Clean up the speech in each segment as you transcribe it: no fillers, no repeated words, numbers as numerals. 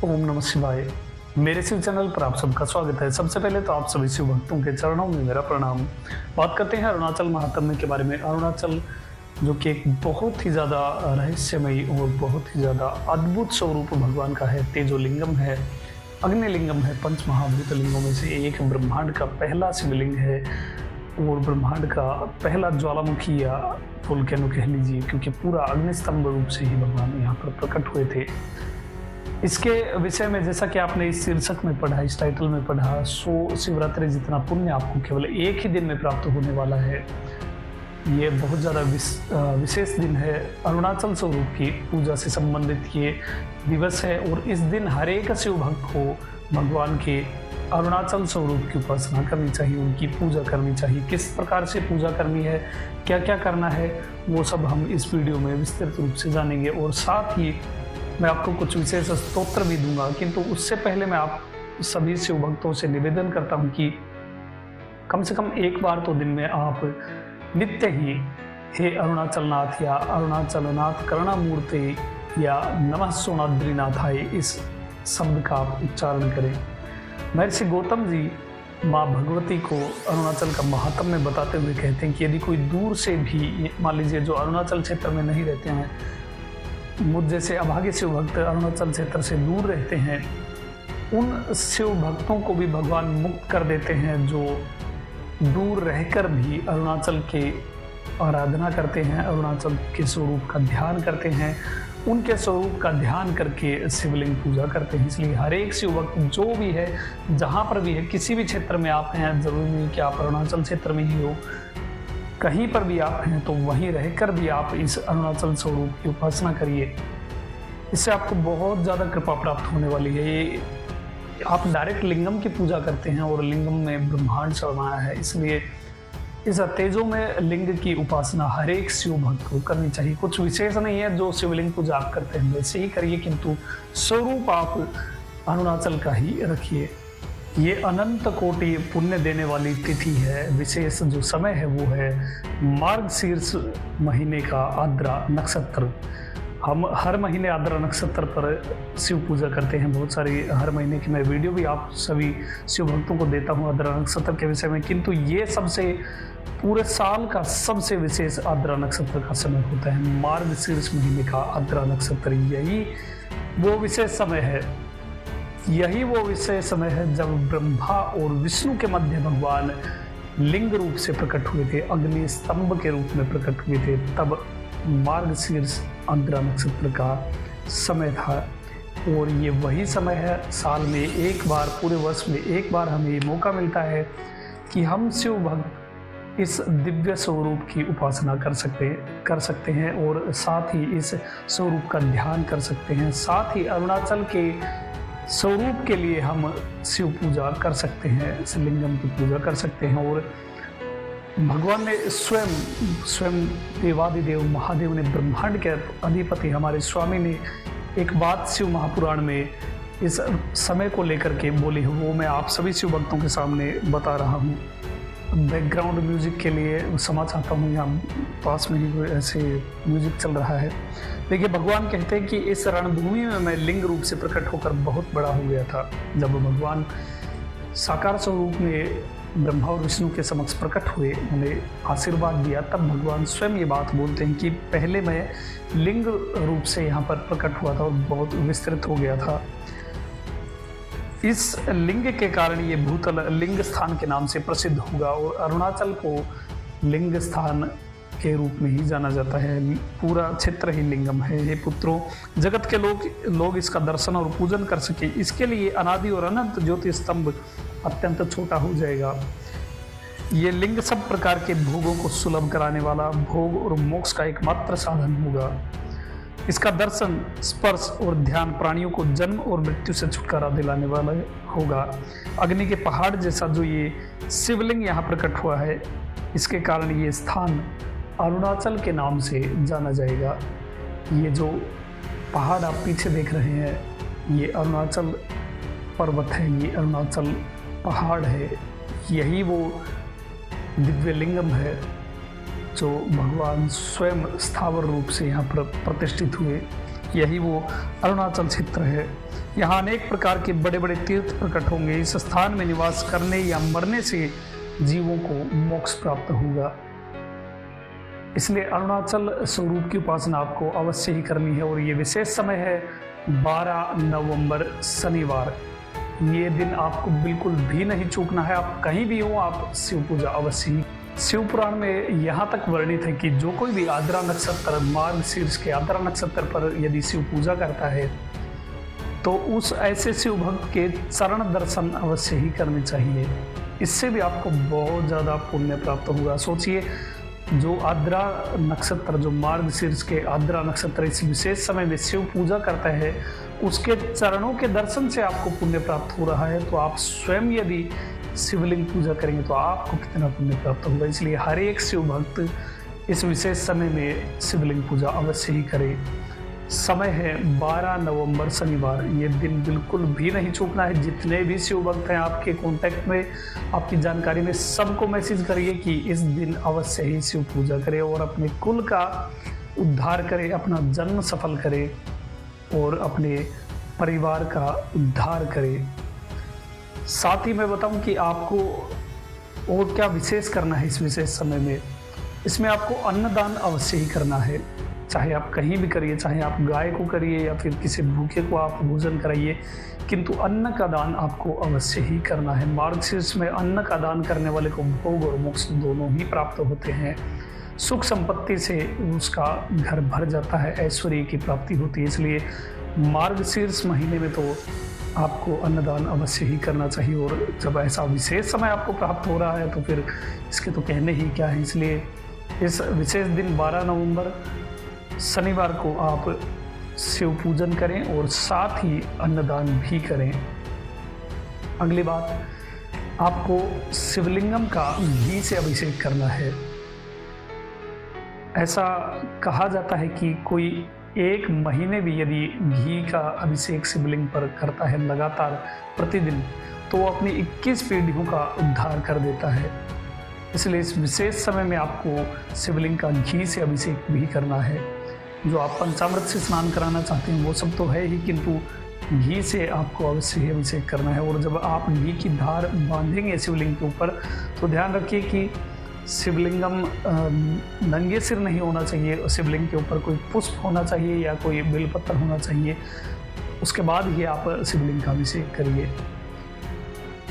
ओम नमः शिवाय। मेरे शिव चैनल पर आप सबका स्वागत है। सबसे पहले तो आप सभी शिव भक्तों के चरणों में मेरा प्रणाम। बात करते हैं अरुणाचल महात्म्य के बारे में। अरुणाचल जो कि एक बहुत ही ज़्यादा रहस्यमयी और बहुत ही ज़्यादा अद्भुत स्वरूप भगवान का है। तेजोलिंगम है, अग्निलिंगम है, पंच महाभूत लिंगों में से एक, ब्रह्मांड का पहला शिवलिंग है और ब्रह्मांड का पहला ज्वालामुखी या वोल्केनो कह लीजिए, क्योंकि पूरा अग्निस्तंभ रूप से ही भगवान यहाँ पर प्रकट हुए थे। इसके विषय में जैसा कि आपने इस शीर्षक में पढ़ा, इस टाइटल में पढ़ा, 100 शिवरात्रि जितना पुण्य आपको केवल एक ही दिन में प्राप्त होने वाला है। ये बहुत ज़्यादा विशेष दिन है। अरुणाचल स्वरूप की पूजा से संबंधित ये दिवस है और इस दिन हर एक शिव भक्त को भगवान के अरुणाचल स्वरूप की उपासना करनी चाहिए, उनकी पूजा करनी चाहिए। किस प्रकार से पूजा करनी है, क्या क्या करना है, वो सब हम इस वीडियो में विस्तृत रूप से जानेंगे और साथ ही मैं आपको कुछ विशेष स्तोत्र भी दूंगा। किंतु उससे पहले मैं आप सभी शिव भक्तों से निवेदन करता हूं कि कम से कम एक बार तो दिन में आप नित्य ही हे अरुणाचल नाथ या अरुणाचल नाथ करुणामूर्ते या नमः सोनाद्रीनाथाय इस शब्द का आप उच्चारण करें। महर्षि गौतम जी माँ भगवती को अरुणाचल का महात्म्य बताते हुए कहते हैं कि यदि कोई दूर से भी, मान लीजिए जो अरुणाचल क्षेत्र में नहीं रहते हैं, मुझ जैसे अभागे शिव भक्त अरुणाचल क्षेत्र से दूर रहते हैं, उन शिव भक्तों को भी भगवान मुक्त कर देते हैं जो दूर रहकर भी अरुणाचल के आराधना करते हैं, अरुणाचल के स्वरूप का ध्यान करते हैं, उनके स्वरूप का ध्यान करके शिवलिंग पूजा करते हैं। इसलिए हर एक शिव भक्त जो भी है, जहाँ पर भी है, किसी भी क्षेत्र में आप हैं, जरूरी नहीं कि आप अरुणाचल क्षेत्र में ही हो, कहीं पर भी आप हैं तो वहीं रहकर भी आप इस अरुणाचल स्वरूप की उपासना करिए। इससे आपको बहुत ज़्यादा कृपा प्राप्त होने वाली है। ये आप डायरेक्ट लिंगम की पूजा करते हैं और लिंगम में ब्रह्मांड समाया है, इसलिए इस तेजो में लिंग की उपासना हर एक शिव भक्त को करनी चाहिए। कुछ विशेष नहीं है, जो शिवलिंग पूजा आप करते हैं वैसे ही करिए, किंतु स्वरूप आप अरुणाचल का ही रखिए। ये अनंत कोटि पुण्य देने वाली तिथि है। विशेष जो समय है वो है मार्गशीर्ष महीने का आद्रा नक्षत्र। हम हर महीने आद्रा नक्षत्र पर शिव पूजा करते हैं। बहुत सारी हर महीने की मैं वीडियो भी आप सभी शिव भक्तों को देता हूँ आद्रा नक्षत्र के विषय में, किंतु ये सबसे पूरे साल का सबसे विशेष आद्रा नक्षत्र का समय होता है। मार्गशीर्ष महीने का आद्रा नक्षत्र यही वो विशेष समय है। यही वो विशेष समय है जब ब्रह्मा और विष्णु के मध्य भगवान लिंग रूप से प्रकट हुए थे, अग्नि स्तंभ के रूप में प्रकट हुए थे। तब मार्गशीर्ष आद्रा नक्षत्र का समय था और ये वही समय है, साल में एक बार, पूरे वर्ष में एक बार हमें ये मौका मिलता है कि हम शिव भक्त इस दिव्य स्वरूप की उपासना कर सकते हैं और साथ ही इस स्वरूप का ध्यान कर सकते हैं। साथ ही अरुणाचल के स्वरूप के लिए हम शिव पूजा कर सकते हैं, शिवलिंगम की पूजा कर सकते हैं। और भगवान ने स्वयं देवादिदेव महादेव ने, ब्रह्मांड के अधिपति हमारे स्वामी ने एक बात शिव महापुराण में इस समय को लेकर के बोली है, वो मैं आप सभी शिव भक्तों के सामने बता रहा हूँ। बैकग्राउंड म्यूजिक के लिए क्षमा चाहता हूँ, यहाँ पास में ही ऐसे म्यूजिक चल रहा है। देखिए, भगवान कहते हैं कि इस रणभूमि में मैं लिंग रूप से प्रकट होकर बहुत बड़ा हो गया था। जब भगवान साकार स्वरूप में ब्रह्मा और विष्णु के समक्ष प्रकट हुए, उन्हें आशीर्वाद दिया, तब भगवान स्वयं ये बात बोलते हैं कि पहले मैं लिंग रूप से यहाँ पर प्रकट हुआ था और बहुत विस्तृत हो गया था। इस लिंग के कारण ये भूतल लिंग स्थान के नाम से प्रसिद्ध होगा और अरुणाचल को लिंग स्थान के रूप में ही जाना जाता है। पूरा क्षेत्र ही लिंगम है। हे पुत्रों, जगत के लोग इसका दर्शन और पूजन कर सके, इसके लिए अनादि और अनंत ज्योति स्तंभ अत्यंत छोटा हो जाएगा। ये लिंग सब प्रकार के भोगों को सुलभ कराने वाला, भोग और मोक्ष का एकमात्र साधन होगा। इसका दर्शन, स्पर्श और ध्यान प्राणियों को जन्म और मृत्यु से छुटकारा दिलाने वाला होगा। अग्नि के पहाड़ जैसा जो ये शिवलिंग यहाँ प्रकट हुआ है, इसके कारण ये स्थान अरुणाचल के नाम से जाना जाएगा। ये जो पहाड़ आप पीछे देख रहे हैं, ये अरुणाचल पर्वत है, ये अरुणाचल पहाड़ है। यही वो दिव्य लिंगम है जो भगवान स्वयं स्थावर रूप से यहाँ पर प्रतिष्ठित हुए। यही वो अरुणाचल क्षेत्र है। यहाँ अनेक प्रकार के बड़े बड़े तीर्थ प्रकट होंगे। इस स्थान में निवास करने या मरने से जीवों को मोक्ष प्राप्त होगा। इसलिए अरुणाचल स्वरूप की उपासना आपको अवश्य ही करनी है। और ये विशेष समय है 12 नवंबर शनिवार। ये दिन आपको बिल्कुल भी नहीं चूकना है। आप कहीं भी हो, आप शिव पूजा अवश्य ही। शिव पुराण में यहाँ तक वर्णित है कि जो कोई भी आद्रा नक्षत्र, मार्गशीर्ष के आद्रा नक्षत्र पर यदि शिव पूजा करता है तो उस ऐसे शिव भक्त के चरण दर्शन अवश्य ही करने चाहिए। इससे भी आपको बहुत ज़्यादा पुण्य प्राप्त होगा। सोचिए, जो आद्रा नक्षत्र, जो मार्गशीर्ष के आद्रा नक्षत्र इस विशेष समय में शिव पूजा करता है, उसके चरणों के दर्शन से आपको पुण्य प्राप्त हो रहा है। तो आप स्वयं यदि शिवलिंग पूजा करेंगे तो आपको कितना पुण्य प्राप्त होगा। इसलिए हर एक शिव भक्त इस विशेष समय में शिवलिंग पूजा अवश्य ही करे। समय है 12 नवंबर शनिवार। ये दिन बिल्कुल भी नहीं चूकना है। जितने भी शिव भक्त हैं आपके कांटेक्ट में, आपकी जानकारी में, सबको मैसेज करिए कि इस दिन अवश्य ही शिव पूजा करें और अपने कुल का उद्धार करें, अपना जन्म सफल करें और अपने परिवार का उद्धार करें। साथ ही मैं बताऊं कि आपको और क्या विशेष करना है इस विशेष समय में। इसमें आपको अन्नदान अवश्य ही करना है। चाहे आप कहीं भी करिए, चाहे आप गाय को करिए या फिर किसी भूखे को आप भोजन कराइए, किंतु अन्न का दान आपको अवश्य ही करना है। मार्गशीर्ष में अन्न का दान करने वाले को भोग और मोक्ष दोनों ही प्राप्त होते हैं। सुख संपत्ति से उसका घर भर जाता है, ऐश्वर्य की प्राप्ति होती है। इसलिए मार्गशीर्ष महीने में तो आपको अन्नदान अवश्य ही करना चाहिए। और जब ऐसा विशेष समय आपको प्राप्त हो रहा है तो फिर इसके तो कहने ही क्या है। इसलिए इस विशेष दिन 12 नवंबर शनिवार को आप शिव पूजन करें और साथ ही अन्नदान भी करें। अगली बात, आपको शिवलिंगम का घी से अभिषेक करना है। ऐसा कहा जाता है कि कोई 1 महीने भी यदि घी का अभिषेक शिवलिंग पर करता है लगातार प्रतिदिन, तो वो अपनी 21 पीढ़ियों का उद्धार कर देता है। इसलिए इस विशेष समय में आपको शिवलिंग का घी से अभिषेक भी करना है। जो आप पंचामृत से स्नान कराना चाहते हैं वो सब तो है ही, किंतु घी से आपको अवश्य ही अभिषेक करना है। और जब आप घी की धार बांधेंगे शिवलिंग के ऊपर तो ध्यान रखिए कि शिवलिंगम नंगे सिर नहीं होना चाहिए। शिवलिंग के ऊपर कोई पुष्प होना चाहिए या कोई बेलपत्र होना चाहिए। उसके बाद ही आप शिवलिंग का अभिषेक करिए।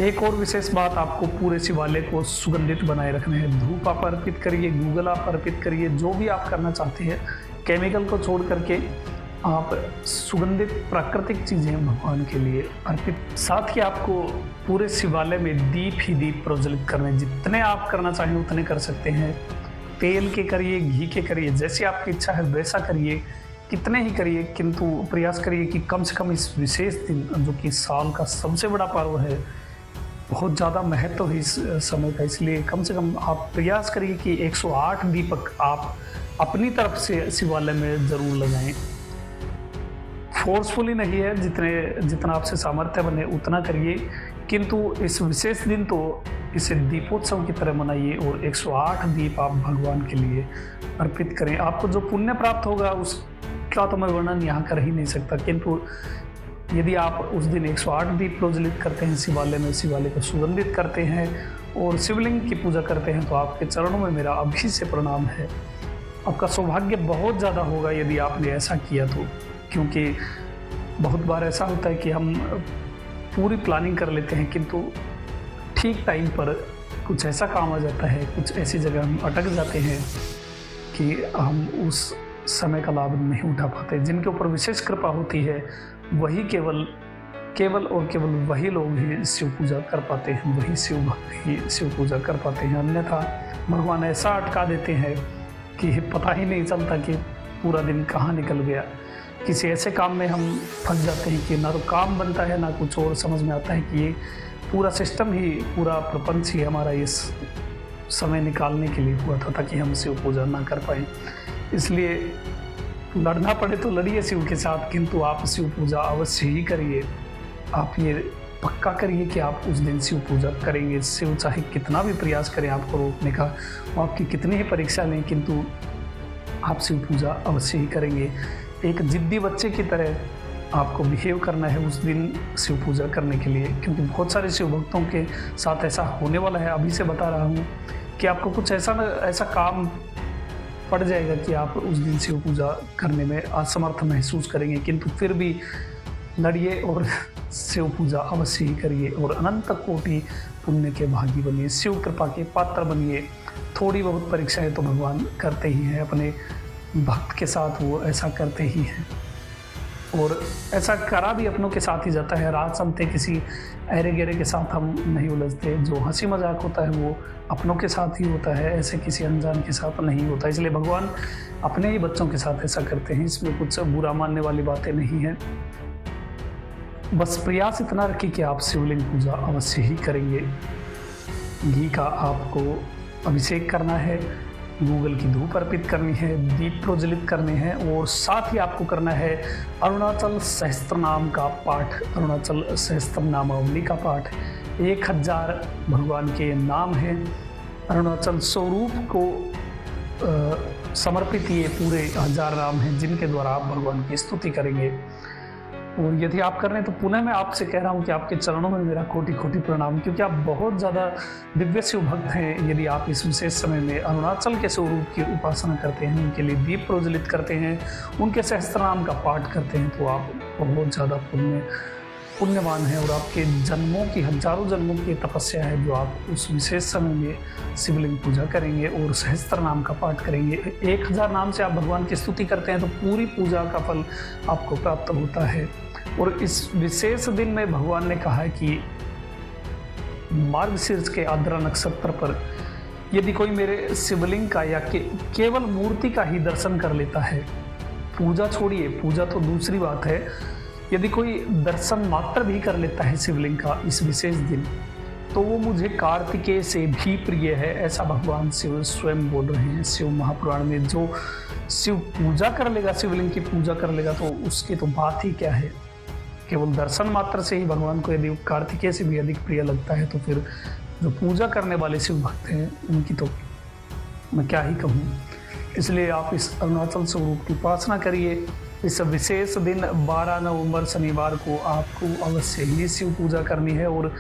एक और विशेष बात, आपको पूरे शिवालय को सुगंधित बनाए रखना है। धूप आप अर्पित करिए, गूगल आप अर्पित करिए, जो भी आप करना चाहते हैं। केमिकल को छोड़ करके आप सुगंधित प्राकृतिक चीज़ें भगवान के लिए अर्पित। साथ ही आपको पूरे शिवालय में दीप ही दीप प्रज्वलित करने, जितने आप करना चाहें उतने कर सकते हैं। तेल के करिए, घी के करिए, जैसी आपकी इच्छा है वैसा करिए, कितने ही करिए, किंतु प्रयास करिए कि कम से कम इस विशेष दिन, जो कि साल का सबसे बड़ा पर्व है, बहुत ज़्यादा महत्व है इस समय का, इसलिए कम से कम आप प्रयास करिए कि 108 दीपक आप अपनी तरफ से शिवालय में ज़रूर लगाएं। फोर्सफुली नहीं है, जितना आपसे सामर्थ्य बने उतना करिए, किंतु इस विशेष दिन तो इसे दीपोत्सव की तरह मनाइए और 108 दीप आप भगवान के लिए अर्पित करें। आपको जो पुण्य प्राप्त होगा उसका तो मैं वर्णन यहाँ कर ही नहीं सकता, किंतु यदि आप उस दिन 108 दीप प्रज्वलित करते हैं शिवालय में, शिवालय को सुगंधित करते हैं और शिवलिंग की पूजा करते हैं, तो आपके चरणों में मेरा अभी से प्रणाम है। आपका सौभाग्य बहुत ज़्यादा होगा यदि आपने ऐसा किया तो, क्योंकि बहुत बार ऐसा होता है कि हम पूरी प्लानिंग कर लेते हैं, किंतु ठीक टाइम पर कुछ ऐसा काम आ जाता है, कुछ ऐसी जगह हम अटक जाते हैं कि हम उस समय का लाभ नहीं उठा पाते। जिनके ऊपर विशेष कृपा होती है वही केवल और केवल वही लोग ही शिव पूजा कर पाते हैं, वही शिव भक्त ही शिव पूजा कर पाते हैं। अन्यथा भगवान ऐसा अटका देते हैं कि पता ही नहीं चलता कि पूरा दिन कहाँ निकल गया। किसी ऐसे काम में हम फंस जाते हैं कि ना तो काम बनता है ना कुछ और समझ में आता है कि ये पूरा सिस्टम ही, पूरा प्रपंच ही हमारा इस समय निकालने के लिए हुआ था ताकि हम शिव पूजा ना कर पाएँ। इसलिए लड़ना पड़े तो लड़िए शिव के साथ, किंतु आप शिव पूजा अवश्य ही करिए। आप ये पक्का करिए कि आप उस दिन शिव पूजा करेंगे। शिव चाहे कितना भी प्रयास करें आपको रोकने का, वो आपकी कितनी ही परीक्षा लें, किंतु आप शिव पूजा अवश्य ही करेंगे। एक जिद्दी बच्चे की तरह आपको बिहेव करना है उस दिन शिव पूजा करने के लिए, क्योंकि बहुत सारे शिव भक्तों के साथ ऐसा होने वाला है। अभी से बता रहा हूँ कि आपको कुछ ऐसा काम पड़ जाएगा कि आप उस दिन शिव पूजा करने में असमर्थ महसूस करेंगे, किंतु फिर भी लड़िए और शिव पूजा अवश्य ही करिए और अनंत कोटि पुण्य के भागी बनिए, शिव कृपा के पात्र बनिए। थोड़ी बहुत परीक्षाएं तो भगवान करते ही हैं, अपने भक्त के साथ वो ऐसा करते ही हैं और ऐसा करा भी अपनों के साथ ही जाता है। राह चलते किसी अहरे गहरे के साथ हम नहीं उलझते, जो हंसी मजाक होता है वो अपनों के साथ ही होता है, ऐसे किसी अनजान के साथ नहीं होता। इसलिए भगवान अपने ही बच्चों के साथ ऐसा करते हैं, इसमें कुछ बुरा मानने वाली बातें नहीं हैं। बस प्रयास इतना रखिए कि आप शिवलिंग पूजा अवश्य ही करेंगे। घी का आपको अभिषेक करना है, गूगल की धूप अर्पित करनी है, दीप प्रज्वलित करने हैं और साथ ही आपको करना है अरुणाचल सहस्त्र नाम का पाठ, अरुणाचल सहस्त्र नामावली का पाठ। 1000 भगवान के नाम हैं, अरुणाचल स्वरूप को समर्पित ये पूरे 1000 नाम हैं जिनके द्वारा आप भगवान की स्तुति करेंगे। और यदि आप कर रहे हैं तो पुनः मैं आपसे कह रहा हूँ कि आपके चरणों में मेरा कोटि कोटि प्रणाम, क्योंकि आप बहुत ज़्यादा दिव्य शिव भक्त हैं। यदि आप इस विशेष समय में अरुणाचल के स्वरूप की उपासना करते हैं, उनके लिए दीप प्रज्वलित करते हैं, उनके सहस्त्र नाम का पाठ करते हैं, तो आप बहुत ज़्यादा पुण्यवान हैं और आपके जन्मों की, हजारों जन्मों की तपस्या है जो आप उस विशेष समय में शिवलिंग पूजा करेंगे और सहस्त्र नाम का पाठ करेंगे। 1000 नाम से आप भगवान की स्तुति करते हैं तो पूरी पूजा का फल आपको प्राप्त होता है। और इस विशेष दिन में भगवान ने कहा है कि मार्गशीर्ष के आर्द्रा नक्षत्र पर यदि कोई मेरे शिवलिंग का या केवल मूर्ति का ही दर्शन कर लेता है, पूजा छोड़िए, पूजा तो दूसरी बात है, यदि कोई दर्शन मात्र भी कर लेता है शिवलिंग का इस विशेष दिन, तो वो मुझे कार्तिकेय से भी प्रिय है, ऐसा भगवान शिव स्वयं बोल रहे हैं शिव महापुराण में। जो शिव पूजा कर लेगा, शिवलिंग की पूजा कर लेगा, तो उसकी तो बात ही क्या है। केवल दर्शन मात्र से ही भगवान को यदि कार्तिकेय से भी अधिक प्रिय लगता है, तो फिर जो पूजा करने वाले शिव भक्त हैं उनकी तो मैं क्या ही कहूँ। इसलिए आप इस अरुणाचल स्वरूप की उपासना करिए। इस विशेष दिन 12 नवंबर शनिवार को आपको अवश्य ही शिव पूजा करनी है और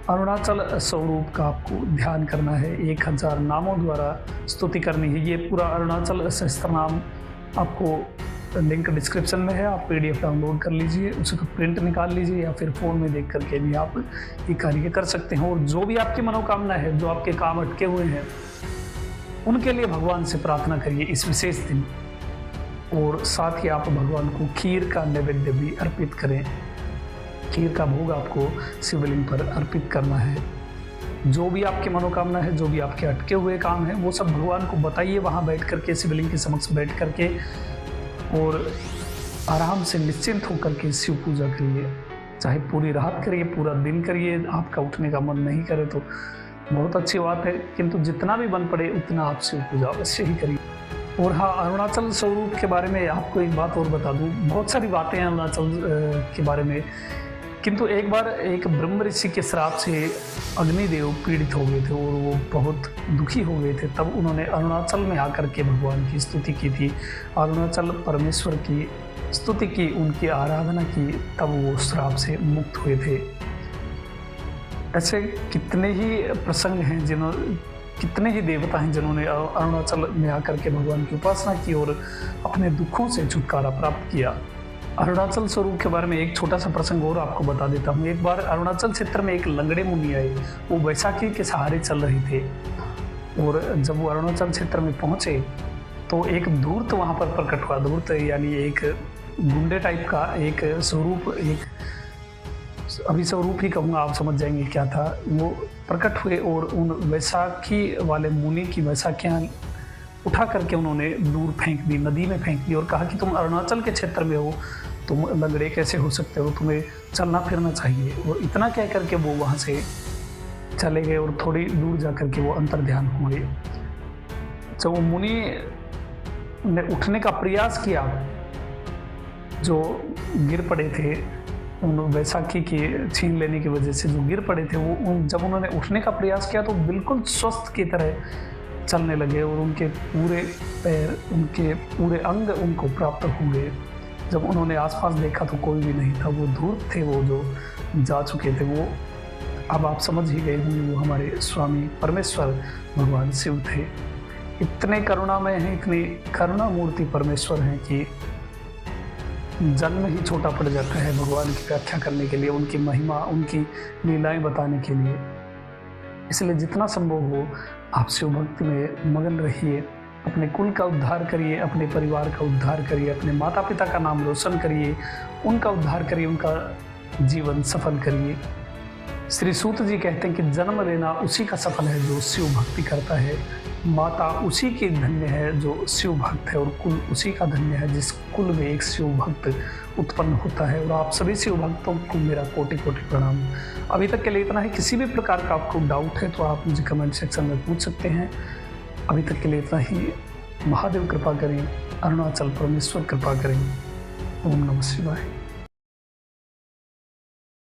अरुणाचल स्वरूप का आपको ध्यान करना है। 1000 नामों द्वारा स्तुति करनी है। ये पूरा अरुणाचल सहस्त्र नाम आपको लिंक डिस्क्रिप्शन में है, आप PDF डाउनलोड कर लीजिए, उसका प्रिंट निकाल लीजिए या फिर फ़ोन में देख करके भी आप ये कार्य कर सकते हैं। और जो भी आपकी मनोकामना है, जो आपके काम अटके हुए हैं, उनके लिए भगवान से प्रार्थना करिए इस विशेष दिन। और साथ ही आप भगवान को खीर का नैवेद्य भी अर्पित करें। खीर का भोग आपको शिवलिंग पर अर्पित करना है। जो भी आपकी मनोकामना है, जो भी आपके अटके हुए काम हैं, वो सब भगवान को बताइए वहाँ बैठ करके, शिवलिंग के समक्ष बैठ करके, और आराम से निश्चिंत होकर के शिव पूजा करिए। चाहे पूरी रात करिए, पूरा दिन करिए, आपका उठने का मन नहीं करे तो बहुत अच्छी बात है, किंतु जितना भी बन पड़े उतना आप शिव पूजा अवश्य ही करिए। और हाँ, अरुणाचल स्वरूप के बारे में आपको एक बात और बता दूँ। बहुत सारी बातें हैं अरुणाचल के बारे में, किंतु एक बार एक ब्रह्म ऋषि के श्राप से अग्निदेव पीड़ित हो गए थे और वो बहुत दुखी हो गए थे। तब उन्होंने अरुणाचल में आकर के भगवान की स्तुति की थी, अरुणाचल परमेश्वर की स्तुति की, उनकी आराधना की, तब वो श्राप से मुक्त हुए थे। ऐसे कितने ही प्रसंग हैं कितने ही देवता हैं जिन्होंने अरुणाचल में आकर के भगवान की उपासना की और अपने दुखों से छुटकारा प्राप्त किया। अरुणाचल स्वरूप के बारे में एक छोटा सा प्रसंग और आपको बता देता हूँ। एक बार अरुणाचल क्षेत्र में एक लंगड़े मुनि आए, वो बैसाखी के सहारे चल रहे थे और जब वो अरुणाचल क्षेत्र में पहुँचे तो एक धूर्त वहाँ पर प्रकट हुआ। धूर्त यानी एक गुंडे टाइप का एक स्वरूप, एक अभी स्वरूप ही कहूँगा, आप समझ जाएंगे क्या था। वो प्रकट हुए और उन वैसाखी वाले मुनि की वैसाखियाँ उठा करके उन्होंने दूर फेंक दी, नदी में फेंक दी और कहा कि तुम अरुणाचल के क्षेत्र में हो, तुम लंगड़े कैसे हो सकते हो, तुम्हें चलना फिरना चाहिए। और इतना कह करके वो वहाँ से चले गए और थोड़ी दूर जा करके वो अंतर्ध्यान हुए। जब वो मुनि ने उठने का प्रयास किया, जो गिर पड़े थे उन वैसाखी की छीन लेने की वजह से जो गिर पड़े थे, वो जब उन्होंने उठने का प्रयास किया तो बिल्कुल स्वस्थ की तरह चलने लगे और उनके पूरे पैर, उनके पूरे अंग उनको प्राप्त हुए। जब उन्होंने आसपास देखा तो कोई भी नहीं था, वो दूर थे, वो जो जा चुके थे, वो अब आप समझ ही गए होंगे, वो हमारे स्वामी परमेश्वर भगवान शिव थे। इतने करुणामय हैं, इतनी करुणा मूर्ति परमेश्वर हैं कि जन्म ही छोटा पड़ जाता है भगवान की व्याख्या करने के लिए, उनकी महिमा, उनकी लीलाएं बताने के लिए। इसलिए जितना संभव हो आप शिव भक्ति में मगन रहिए, अपने कुल का उद्धार करिए, अपने परिवार का उद्धार करिए, अपने माता पिता का नाम रोशन करिए, उनका उद्धार करिए, उनका जीवन सफल करिए। श्री सूत जी कहते हैं कि जन्म लेना उसी का सफल है जो शिव भक्ति करता है, माता उसी की धन्य है जो शिव भक्त है, और कुल उसी का धन्य है जिस कुल में एक शिव भक्त उत्पन्न होता है। और आप सभी शिव भक्तों को मेरा कोटि कोटि प्रणाम। अभी तक के लिए इतना ही। किसी भी प्रकार का आपको डाउट है तो आप मुझे कमेंट सेक्शन में पूछ सकते हैं। अभी तक के लिए इतना ही। महादेव कृपा करें, अरुणाचल परमेश्वर कृपा करें। ओम नमः शिवाय।